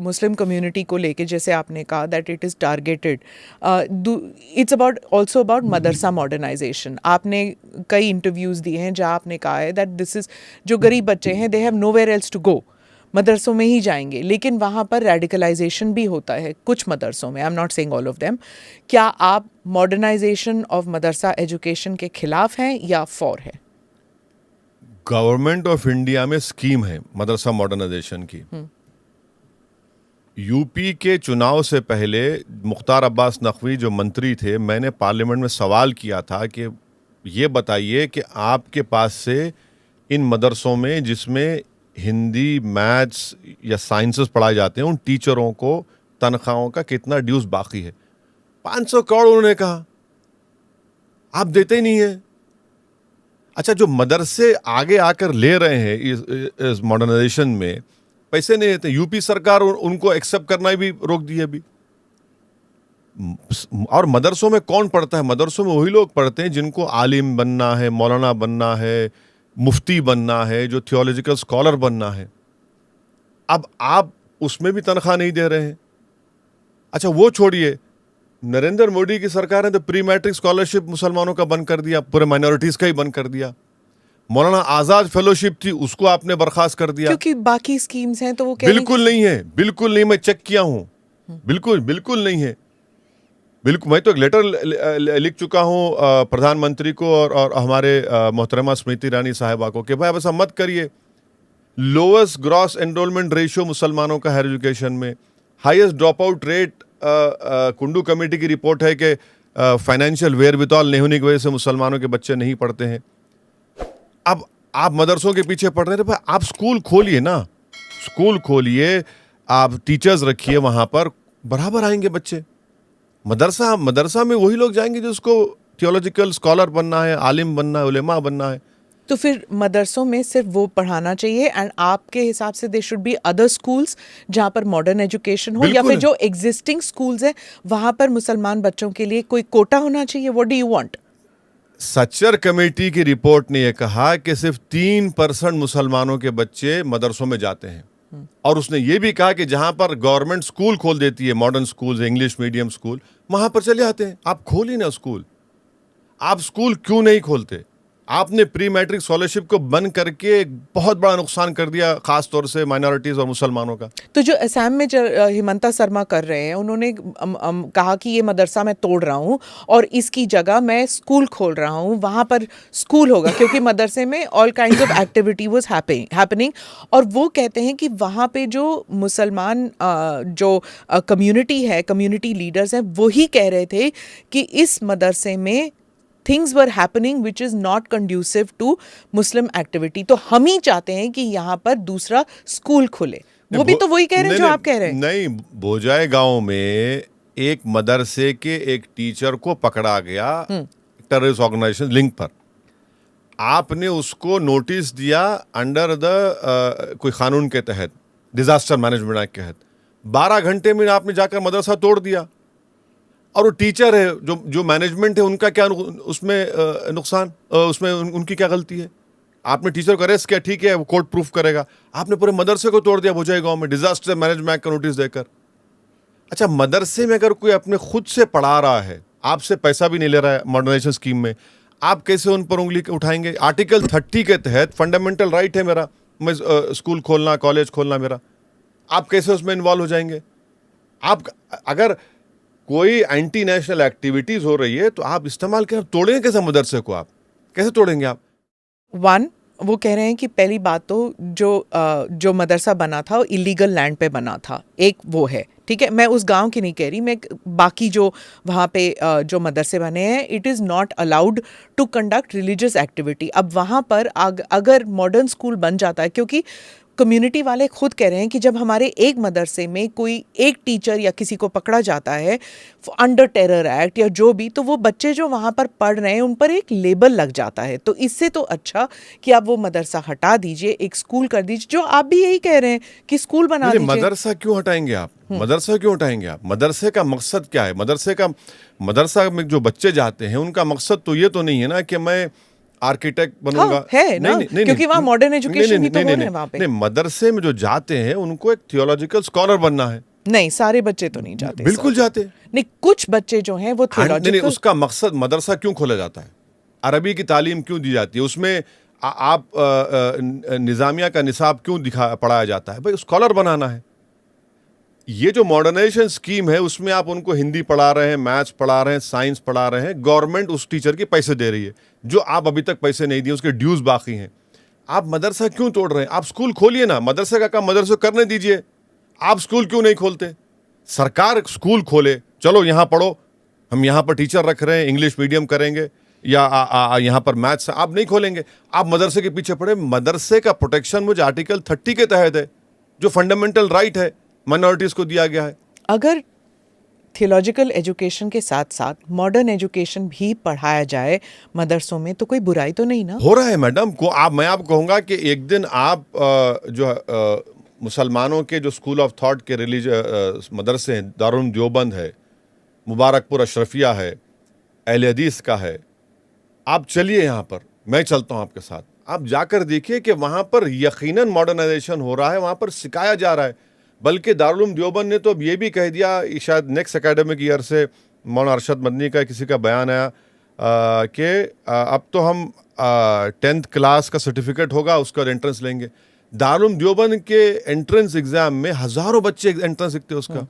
Muslim community को लेके जैसे आपने कहा that it is targeted, it's about also about madrasa modernisation. आपने कई इंटरव्यूज़ दिए हैं जहाँ आपने कहा है दैट दिस इज़, जो गरीब बच्चे हैं they have nowhere else to go, मदरसों में ही जाएंगे. लेकिन वहाँ पर रेडिकलाइजेशन भी होता है कुछ मदरसों में. I am not saying all of them. क्या आप मॉडर्नाइजेशन ऑफ मदरसा एजुकेशन के खिलाफ हैं या फॉर है? गवर्नमेंट ऑफ इंडिया में स्कीम है मदरसा मॉडर्नाइजेशन की. यूपी के चुनाव से पहले मुख्तार अब्बास नकवी जो मंत्री थे, मैंने पार्लियामेंट में सवाल किया था कि ये बताइए कि आपके पास से इन मदरसों में जिसमें हिंदी, मैथ्स या साइंसेस पढ़ाए जाते हैं, उन टीचरों को तनख्वाहों का कितना ड्यूज बाकी है. 500 करोड़ उन्होंने कहा. आप देते ही नहीं है. अच्छा, जो मदरसे आगे आकर ले रहे हैं इस मॉडर्नाइजेशन में, पैसे नहीं देते. यूपी सरकार उनको एक्सेप्ट करना भी रोक दी अभी. और मदरसों में कौन पढ़ता है? मदरसों में वही लोग पढ़ते हैं जिनको आलिम बनना है, मौलाना बनना है, मुफ्ती बनना है, जो थियोलॉजिकल स्कॉलर बनना है. अब आप उसमें भी तनख्वाह नहीं दे रहे हैं. अच्छा, वो छोड़िए, नरेंद्र मोदी की सरकार ने तो प्री मैट्रिक स्कॉलरशिप मुसलमानों का बंद कर दिया, पूरे माइनॉरिटीज का ही बंद कर दिया. मौलाना आजाद फेलोशिप थी, उसको आपने बर्खास्त कर दिया. क्योंकि बाकी स्कीम्स हैं तो वो बिल्कुल नहीं है, बिल्कुल नहीं. मैं चेक किया हूं, बिल्कुल नहीं है. बिल्कुल, मैं तो एक लेटर लिख चुका हूं प्रधानमंत्री को और हमारे मोहतरमा स्मृति ईरानी साहिबा को कि भाई अब ऐसा मत करिए. लोएस्ट ग्रॉस एनरोलमेंट रेशियो मुसलमानों का हायर एजुकेशन में, highest drop out rate. Kundu committee की रिपोर्ट है कि फाइनेंशियल वेयरविथॉल नहीं होने की वजह से मुसलमानों के बच्चे नहीं पढ़ते हैं. अब आप मदरसों के पीछे पढ़ रहे थे. भाई आप स्कूल खोलिए ना, स्कूल खोलिए, आप टीचर्स रखिए, वहां पर बराबर आएंगे बच्चे. मदरसा में वही लोग जाएंगे जिसको थियोलॉजिकल स्कॉलर बनना है, आलिम बनना है, उलेमा बनना है. तो फिर मदरसों में सिर्फ वो पढ़ाना चाहिए एंड आपके हिसाब से they should be other schools जहाँ पर मॉडर्न एजुकेशन हो, या फिर जो एग्जिस्टिंग स्कूल्स हैं वहाँ पर मुसलमान बच्चों के लिए कोई कोटा होना चाहिए? What do you want? Sachar committee की रिपोर्ट ने यह कहा कि सिर्फ 3% मुसलमानों के बच्चे मदरसों में जाते हैं. और उसने ये भी कहा कि जहां पर गवर्नमेंट स्कूल खोल देती है, modern school, English medium school, वहां पर चले आते हैं. आप खोलिए ना स्कूल. आप स्कूल क्यों नहीं खोलते? आपने प्री मैट्रिक स्कॉलरशिप को बंद करके बहुत बड़ा नुकसान कर दिया, खास तौर से माइनॉरिटीज और मुसलमानों का. तो जो असम में हिमंता शर्मा कर रहे हैं, उन्होंने कहा कि ये मदरसा मैं तोड़ रहा हूँ और इसकी जगह मैं स्कूल खोल रहा हूँ, वहाँ पर स्कूल होगा क्योंकि मदरसे में all kinds of activity was happening. और वो कहते हैं कि वहाँ पे जो मुसलमान जो कम्युनिटी है, कम्युनिटी लीडर्स हैं, वही कह रहे थे कि इस मदरसे में things were happening which is not conducive to Muslim activity. तो हम ही चाहते हैं कि यहाँ पर दूसरा स्कूल खुले. वो भी तो वही कह रहे हैं जो आप कह रहे हैं. नहीं, बोजाए गांव में एक मदरसे के एक टीचर को पकड़ा गया टेररिस्ट ऑर्गेनाइजेशन लिंक पर. आपने उसको नोटिस दिया अंडर द कोई कानून के तहत, डिजास्टर मैनेजमेंट एक्ट के तहत. 12 घंटे में आपने जाकर मदरसा तोड़ दिया. और वो टीचर है, जो मैनेजमेंट है, उनका क्या उसमें नुकसान, उसमें उनकी क्या गलती है? आपने टीचर को अरेस्ट किया, ठीक है, वो कोर्ट प्रूफ करेगा. आपने पूरे मदरसे को तोड़ दिया भोजाई गांव में डिजास्टर मैनेजमेंट का नोटिस देकर. अच्छा, मदरसे में अगर कोई अपने खुद से पढ़ा रहा है, आपसे पैसा भी नहीं ले रहा है मॉडर्नाइजेशन स्कीम में, आप कैसे उन पर उंगली उठाएंगे? आर्टिकल 30 के तहत फंडामेंटल राइट है मेरा, मैं स्कूल खोलना, कॉलेज खोलना मेरा. आप कैसे उसमें इन्वॉल्व हो जाएंगे? आप अगर कोई एंटी नेशनल एक्टिविटीज हो रही है तो आप इस्तेमाल करें. तोड़ेंगे कैसे मदरसे को? आप कैसे तोड़ेंगे? आप वो कह रहे हैं कि पहली बात तो जो मदरसा बना था वो इलीगल लैंड पे बना था. एक वो है, ठीक है, मैं उस गांव की नहीं कह रही, मैं बाकी जो वहाँ पे जो मदरसे बने हैं, it is not allowed to conduct religious activity. अब वहाँ पर अगर मॉडर्न स्कूल बन जाता है, क्योंकि कम्युनिटी वाले खुद कह रहे हैं कि जब हमारे एक मदरसे में कोई एक टीचर या किसी को पकड़ा जाता है अंडर टेरर एक्ट या जो भी, तो वो बच्चे जो वहाँ पर पढ़ रहे हैं उन पर एक लेबल लग जाता है. तो इससे तो अच्छा कि आप वो मदरसा हटा दीजिए, एक स्कूल कर दीजिए, जो आप भी यही कह रहे हैं कि स्कूल बना दीजिए. मदरसा क्यों हटाएंगे आप? मदरसा क्यों हटाएंगे आप? मदरसे का मकसद क्या है? मदरसा में जो बच्चे जाते हैं उनका मकसद तो ये तो नहीं है ना कि मैं आर्किटेक्ट बनूंगा। हाँ, है ना, क्योंकि वहाँ modern education भी तो हो रहा है वहाँ पे। नहीं, मदरसे में जो जाते हैं उनको एक थियोलॉजिकल स्कॉलर बनना है। नहीं, सारे बच्चे तो नहीं जाते बिल्कुल सर। जाते। नहीं, कुछ बच्चे जो हैं वो नहीं, थियोलॉजिकल। उसका मकसद मदरसा क्यों खोला जाता है, अरबी की तालीम क्यों दी जाती है, उसमें आप निज़ामिया का निसाब क्यों पढ़ाया जाता है? भाई स्कॉलर बनाना है। ये जो मॉडर्नाइजेशन स्कीम है उसमें आप उनको हिंदी पढ़ा रहे हैं, मैथ्स पढ़ा रहे हैं, साइंस पढ़ा रहे हैं, गवर्नमेंट उस टीचर के पैसे दे रही है जो आप अभी तक पैसे नहीं दिए, उसके ड्यूज बाकी हैं। आप मदरसा क्यों तोड़ रहे हैं? आप स्कूल खोलिए ना, मदरसे का काम मदरसे करने दीजिए। आप स्कूल क्यों नहीं खोलते? सरकार स्कूल खोले, चलो यहाँ पढ़ो, हम यहाँ पर टीचर रख रहे हैं, इंग्लिश मीडियम करेंगे या यहाँ पर मैथ्स। आप नहीं खोलेंगे, आप मदरसे के पीछे पड़े। मदरसे का प्रोटेक्शन मुझे आर्टिकल 30 के तहत है, जो फंडामेंटल राइट है, माइनॉरिटीज को दिया गया है। अगर थियोलॉजिकल एजुकेशन के साथ साथ मॉडर्न एजुकेशन भी पढ़ाया जाए मदरसों में तो कोई बुराई तो नहीं ना? हो रहा है मैडम को। मैं आपको कहूँगा कि एक दिन आप मुसलमानों के जो स्कूल ऑफ थॉट के मदरसे हैं, दारुल देवबंद है, मुबारकपुर अशरफिया है, अहले हदीस का है, आप चलिए यहाँ पर, मैं चलता हूँ आपके साथ, आप जाकर देखिए कि वहाँ पर यकीनन मॉडर्नाइजेशन हो रहा है, वहाँ पर सिखाया जा रहा है। बल्कि दारुल देवबंद ने तो अब ये भी कह दिया, शायद नेक्स्ट एकेडमिक ईयर से मौलाना अरशद मदनी का किसी का बयान आया कि अब तो हम 10th क्लास का सर्टिफिकेट होगा, उसका एंट्रेंस लेंगे। दारुल देवबंद के एंट्रेंस एग्जाम में हजारों बच्चे एंट्रेंस लिखते हैं उसका।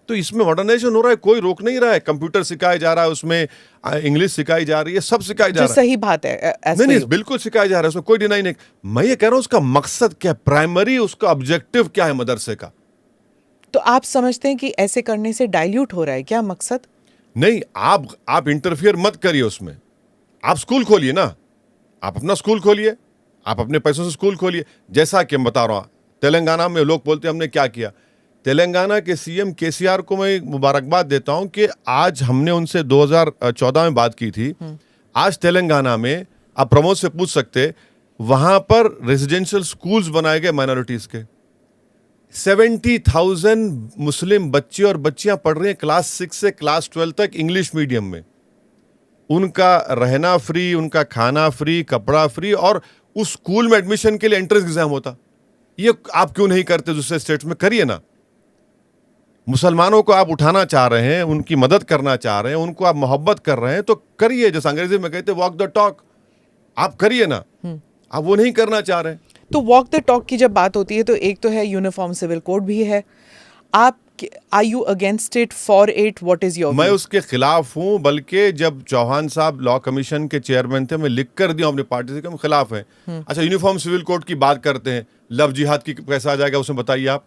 तो इसमें मॉडर्नाइजेशन हो रहा है, कोई रोक नहीं रहा है। कंप्यूटर सिखाया जा रहा है, उसमें इंग्लिश सिखाई जा रही है, सब सिखाई जा रहा है। सही बात है। नहीं, बिल्कुल सिखाया जा रहा है, उसमें कोई डिनाई नहीं। मैं ये कह रहा हूँ उसका मकसद क्या है, प्राइमरी उसका ऑब्जेक्टिव क्या है मदरसे का। तो आप समझते हैं कि ऐसे करने से डाइल्यूट हो रहा है क्या मकसद? नहीं, आप इंटरफियर मत करिए उसमें। आप स्कूल खोलिए ना, आप अपना स्कूल खोलिए, आप अपने पैसों से स्कूल खोलिए। जैसा कि मैं बता रहा हूँ, तेलंगाना में लोग बोलते हैं हमने क्या किया। तेलंगाना के सीएम केसीआर को मैं मुबारकबाद देता हूं कि आज हमने उनसे 2014 में बात की थी। आज तेलंगाना में आप प्रमोद से पूछ सकते, वहां पर रेजिडेंशियल स्कूल्स बनाए गए माइनॉरिटीज के। 70,000 मुस्लिम बच्चे और बच्चियां पढ़ रही हैं क्लास 6 से क्लास 12 तक इंग्लिश मीडियम में। उनका रहना फ्री, उनका खाना फ्री, कपड़ा फ्री, और उस स्कूल में एडमिशन के लिए एंट्रेंस एग्जाम होता। ये आप क्यों नहीं करते? दूसरे स्टेट्स में करिए ना। मुसलमानों को आप उठाना चाह रहे हैं, उनकी मदद करना चाह रहे हैं, उनको आप मोहब्बत कर रहे हैं, तो करिए। जैसे अंग्रेजी में कहते हैं वॉक द टॉक, आप करिए ना। आप वो नहीं करना चाह रहे हैं। तो वॉक द टॉक की जब बात होती है तो एक तो है यूनिफॉर्म सिविल कोड भी है। आप are you against it, for it, what is your? मैं उसके खिलाफ हूं। बल्कि जब चौहान साहब लॉ कमीशन के चेयरमैन थे, मैं लिख कर दिया अपनी पार्टी से कि हम खिलाफ हैं। अच्छा, यूनिफॉर्म सिविल कोड की बात करते हैं, लव जिहाद की कैसा आ जाएगा उसमें बताइए आप।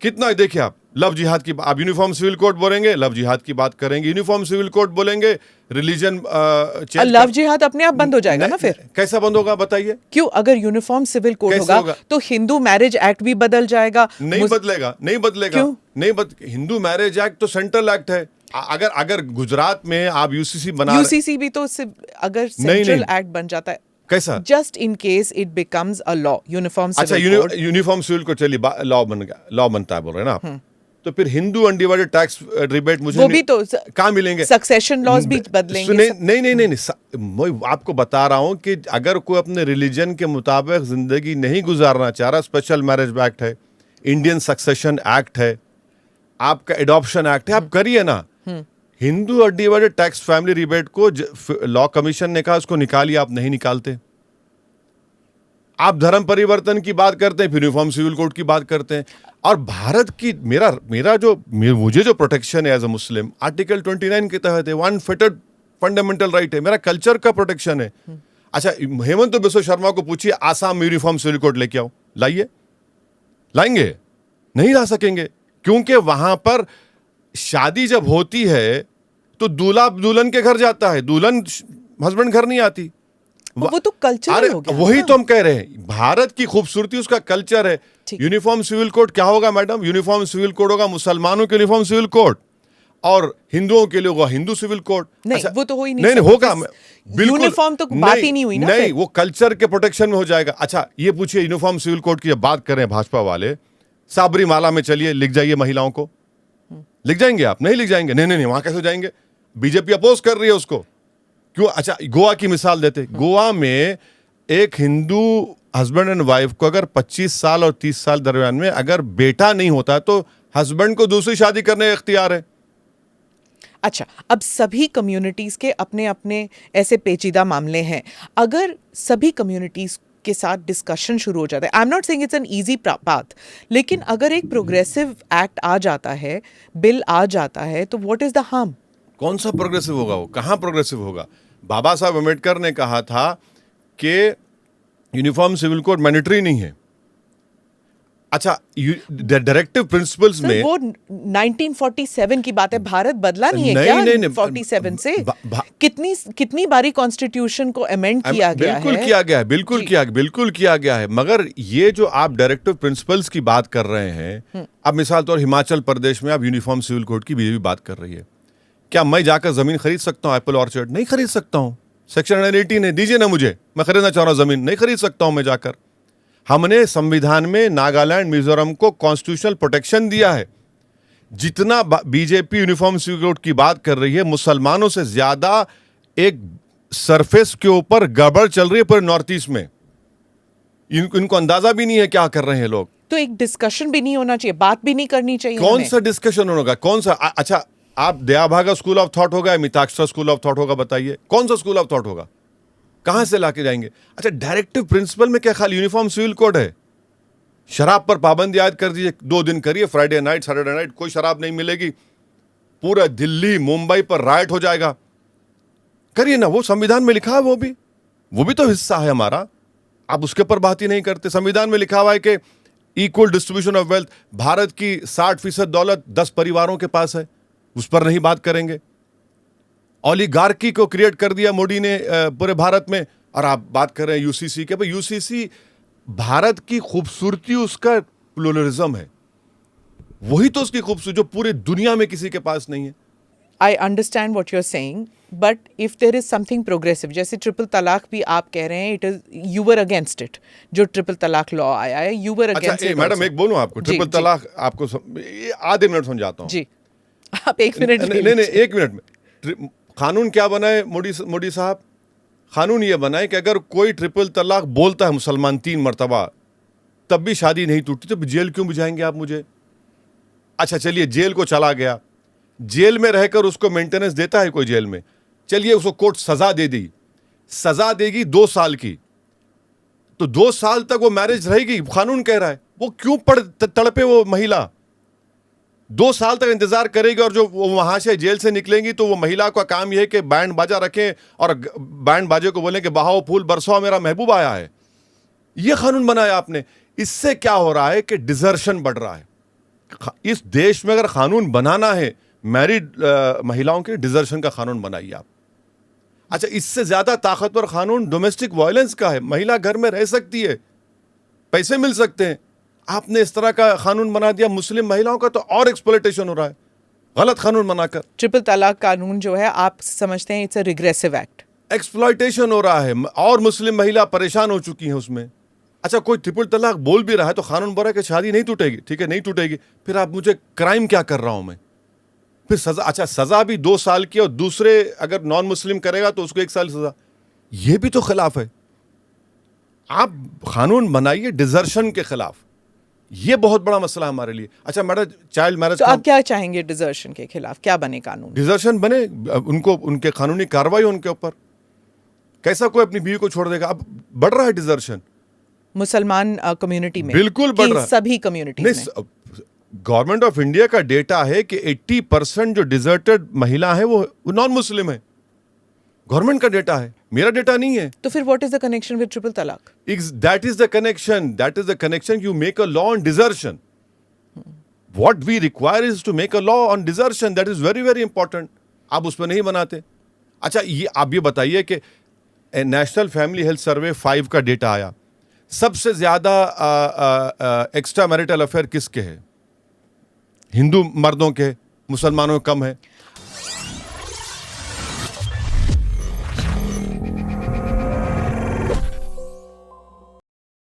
कितना, देखिए आप लव जिहाद की, आप यूनिफॉर्म सिविल कोड बोलेंगे, लव जिहाद की बात करेंगे, यूनिफॉर्म सिविल कोड बोलेंगे, रिलीजन लव जिहाद अपने आप बंद हो जाएगा ना? फिर कैसा बंद होगा बताइए? क्यों? अगर यूनिफॉर्म सिविल कोड होगा तो हिंदू मैरिज एक्ट भी बदल जाएगा। नहीं बदलेगा, नहीं बदलेगा। क्यों नहीं हिंदू मैरिज एक्ट तो सेंट्रल एक्ट है। अगर गुजरात में आप यूसीसी बना, यूसीसी भी तो अगर सेंट्रल एक्ट बन जाता है, कैसा? Just in case it becomes a law, uniform civil code. Uniform civil code चलिए, लॉ बन गया, लॉ बनता है बोल रहे हैं ना आप। तो फिर हिंदू अनडिवाइडेड टैक्स रिबेट मुझे वो भी तो कहाँ मिलेंगे? सक्सेशन लॉज भी बदलेंगे। नहीं, मैं आपको बता रहा हूं कि अगर कोई अपने रिलीजन के मुताबिक जिंदगी नहीं गुजारना चाह रहा, स्पेशल मैरिज एक्ट है, इंडियन सक्सेशन एक्ट है, आपका एडॉप्शन एक्ट है, आप करिए ना। Hindu undivided tax family rebate को लॉ कमीशन ने कहा उसको निकालिए, आप नहीं निकालते। आप धर्म परिवर्तन की बात करते हैं, फिर यूनिफॉर्म सिविल कोड की बात करते हैं। और भारत की मुझे जो प्रोटेक्शन है एज अ मुस्लिम, आर्टिकल 29 के तहत है, वन फेटेड फंडामेंटल राइट है, मेरा कल्चर का प्रोटेक्शन है। अच्छा, हेमंत बिस्वा शर्मा को पूछिए आसाम में यूनिफॉर्म सिविल कोड लेके आओ, लाएंगे? नहीं ला सकेंगे, क्योंकि वहां पर शादी जब होती है तो दूल्हा दुल्हन के घर जाता है, दुल्हन हस्बैंड घर नहीं आती। वो तो कल्चर हो गया। वही तो हम कह रहे हैं, भारत की खूबसूरती उसका कल्चर है। यूनिफॉर्म सिविल कोड क्या होगा मैडम? यूनिफॉर्म सिविल कोड होगा मुसलमानों के यूनिफॉर्म सिविल कोड, और हिंदुओं के लिए होगा हिंदू सिविल कोड। नहीं, अच्छा, वो तो हो ही नहीं। नहीं होगा, बिल्कुल यूनिफॉर्म तो बात ही नहीं हुई ना। नहीं, वो कल्चर के प्रोटेक्शन में हो जाएगा। अच्छा, ये पूछिए, यूनिफॉर्म सिविल कोड की जब बात करें भाजपा वाले, साबरीमाला में चलिए, लिख जाइए महिलाओं को, लिख जाएंगे आप? नहीं लिख जाएंगे। नहीं, वहां कैसे जाएंगे? बीजेपी अपोज कर रही है उसको। क्यों? अच्छा, गोवा की मिसाल देते। गोवा में एक हिंदू हस्बैंड एंड वाइफ को अगर 25 साल और 30 साल दरमियान में अगर बेटा नहीं होता तो हस्बैंड को दूसरी शादी करने का इख्तियार है। अच्छा, अब सभी कम्युनिटीज के अपने अपने ऐसे पेचीदा मामले हैं। अगर सभी कम्युनिटीज के साथ डिस्कशन शुरू हो जाता है, I am not saying it's an easy path, लेकिन अगर एक प्रोग्रेसिव एक्ट आ जाता है, बिल आ जाता है, तो व्हाट इज द हार्म? कौन सा प्रोग्रेसिव होगा? वो कहाँ प्रोग्रेसिव होगा? बाबा साहब अम्बेडकर ने कहा था कि यूनिफॉर्म सिविल कोड मैंडेटरी नहीं है। अच्छा, डायरेक्टिव प्रिंसिपल्स सर, में वो 1947 की बात है, भारत बदला नहीं है नहीं, क्या? नहीं, नहीं, 47 से भा- कितनी बारी कॉन्स्टिट्यूशन को अमेंड किया गया बिल्कुल है। किया गया है, बिल्कुल जी। बिल्कुल किया गया है। मगर ये जो आप डायरेक्टिव प्रिंसिपल्स की बात कर रहे हैं, अब मिसाल तौर हिमाचल प्रदेश में आप यूनिफॉर्म सिविल कोड की बीजेपी बात कर रही है। क्या मैं जाकर जमीन खरीद सकता हूँ? एप्पल ऑर्चर्ड नहीं खरीद सकता हूँ। सेक्शन 118 है, दीजिए ना मुझे, मैं खरीदना चाह रहा हूँ जमीन, नहीं खरीद सकता हूँ मैं जाकर। हमने संविधान में नागालैंड मिजोरम को कॉन्स्टिट्यूशनल प्रोटेक्शन दिया है। जितना बीजेपी यूनिफॉर्म सिविल कोड की बात कर रही है, मुसलमानों से ज्यादा एक सरफेस के ऊपर गड़बड़ चल रही है पूरे नॉर्थ ईस्ट में। इनको अंदाजा भी नहीं है क्या कर रहे हैं लोग। तो एक डिस्कशन भी नहीं होना चाहिए, बात भी नहीं करनी चाहिए कौन हमें? सा डिस्कशन होगा? कौन सा? अच्छा, आप दयाभागा स्कूल ऑफ थॉट होगा, मिताक्षरा स्कूल ऑफ थॉट होगा? बताइए कौन सा स्कूल ऑफ थॉट होगा? कहां से लाके जाएंगे? अच्छा, डायरेक्टिव प्रिंसिपल में क्या खाली यूनिफॉर्म सिविल कोड है? शराब पर पाबंदी आयद कर दीजिए, 2 दिन करिए, फ्राइडे नाइट सैटरडे नाइट कोई शराब नहीं मिलेगी, पूरा दिल्ली मुंबई पर राइट हो जाएगा। करिए ना, वो संविधान में लिखा है, वो भी तो हिस्सा है हमारा। आप उसके ऊपर बात ही नहीं करते। संविधान में लिखा हुआ है कि equal distribution of wealth, Bharat की 60% दौलत 10 परिवारों के पास है, उस पर नहीं बात करेंगे। ओलिगार्की को क्रिएट कर दिया मोदी ने पूरे भारत में, और आप बात कर रहे हैं यूसीसी के। भाई, यूसीसी भारत की खूबसूरती उसका प्लुरलिज्म है, वही तो उसकी खूबसूरती जो पूरी दुनिया में किसी के पास नहीं है। I understand what you are saying, but if there is something progressive, जैसे ट्रिपल तलाक भी आप कह रहे हैं, it is you were against it. जो ट्रिपल तलाक लॉ आया है, you were against it. Madam, एक बोलूं आपको, जी, ट्रिपल जी। तलाक आपको आधे मिनट समझाता हूं। जी, आप 1 मिनट ले नहीं, लीजिए। 1 मिनट में। कानून क्या बनाए मोदी साहब? कानून ये बनाए कि अगर कोई ट्रिपल तलाक बोलता है मुसलमान 3 मरतबा, तब भी शादी नहीं टूटती, तो जेल क्यों भिजाएंगे आप मुझे? अच्छा, चलिए, जेल को चला गया, जेल में रहकर उसको मेंटेनेंस देता है कोई जेल में, चलिए उसको कोर्ट सजा दे दी, सजा देगी 2 साल की, तो 2 साल तक वो मैरिज रहेगी, कानून कह रहा है। वो क्यों तड़पे वो महिला? 2 साल तक इंतजार करेगी, और जो वो वहां से जेल से निकलेंगी तो वो महिला का काम यह है कि बैंड बाजा रखें और बैंड बाजे को बोले कि बहाओ फूल बरसाओ, मेरा महबूब आया है। ये कानून बनाया आपने। इससे क्या हो रहा है कि डिजर्शन बढ़ रहा है। इस देश में अगर कानून बनाना है मैरिड महिलाओं के, डिजर्शन का कानून बनाइए आप। अच्छा, इससे ज्यादा ताकतवर कानून डोमेस्टिक वायलेंस का है। महिला घर में रह सकती है, पैसे मिल सकते हैं। आपने इस तरह का कानून बना दिया मुस्लिम महिलाओं का, तो और एक्सप्लॉयटेशन हो रहा है गलत कानून बनाकर। ट्रिपल तलाक कानून जो है, आप समझते हैं it's a regressive act? Exploitation हो रहा है, और मुस्लिम महिला परेशान हो चुकी हैं उसमें। अच्छा, कोई ट्रिपल तलाक बोल भी रहा है तो कानून बोल रहा है कि शादी नहीं टूटेगी, ठीक है, नहीं टूटेगी, फिर आप मुझे क्राइम क्या कर रहा हूं मैं? फिर सजा, अच्छा सजा भी 2 साल की, और दूसरे अगर नॉन मुस्लिम करेगा तो उसको 1 साल सजा। ये भी तो खिलाफ है। आप कानून बनाइए डिजर्शन के खिलाफ, ये बहुत बड़ा मसला हमारे लिए। अच्छा मैडम, चाइल्ड मैरिज, तो आप क्या चाहेंगे डिजर्शन के खिलाफ क्या बने कानून? डिजर्शन बने, उनको उनके कानूनी कार्रवाई उनके ऊपर। कैसा कोई अपनी बीवी को छोड़ देगा? अब बढ़ रहा है डिजर्शन मुसलमान कम्युनिटी में, बिल्कुल बढ़ रहा है, सभी कम्युनिटी में। गवर्नमेंट ऑफ इंडिया का डेटा है कि 80% जो डिजर्टेड महिला है वो नॉन मुस्लिम है। गवर्नमेंट का डेटा है, मेरा डेटा नहीं है। तो फिर what is the connection with triple talaq? That is the connection, you make a law on desertion. What we require is to make a law on desertion, that is very very important. आप उस पर नहीं बनाते। अच्छा, ये आप ये बताइए कि नेशनल फैमिली हेल्थ सर्वे 5 का डेटा आया, सबसे ज्यादा एक्स्ट्रा मैरिटल अफेयर किसके हैं? हिंदू मर्दों के, मुसलमानों कम है।